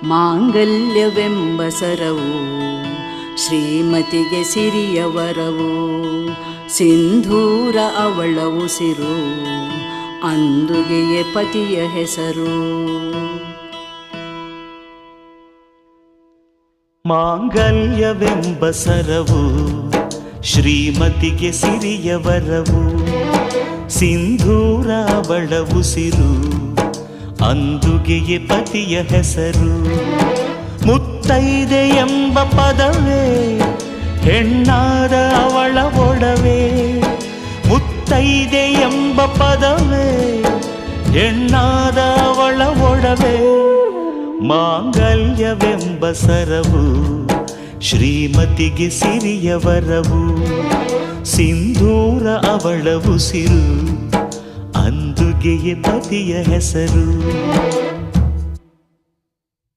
ಮಾಂಗಲ್ಯವೆಂಬ ಸರವು ಶ್ರೀಮತಿಗೆ ಸಿರಿಯ ವರವು, ಸಿಂಧೂರ ಅವಳ ಉಸಿರು, ಅಂದುಗೆಯೇ ಪತಿಯ ಹೆಸರು. ಮಾಂಗಲ್ಯವೆಂಬ ಸರವು ಶ್ರೀಮತಿಗೆ ಸಿರಿಯ ವರವು, ಸಿಂಧೂರ ಅವಳ ಉಸಿರು, ಅಂದುಗೆಯೇ ಪತಿಯ ಹೆಸರು. ಮುತ್ತೈದೆ ಎಂಬ ಪದವೇ ಹೆಣ್ಣಾದ ಅವಳ ಒಡವೆ, ಮುತ್ತೈದೆ ಎಂಬ ಪದವೇ ಹೆಣ್ಣಾದ ಅವಳ ಒಡವೆ. ಮಾಂಗಲ್ಯವೆಂಬ ಸರವು ಶ್ರೀಮತಿಗೆ ಸಿರಿಯ ವರವು, ಸಿಂಧೂರ ಅವಳ ಉಸಿರು, ಅಂದುಗೆಯೇ ಪತಿಯ ಹೆಸರು.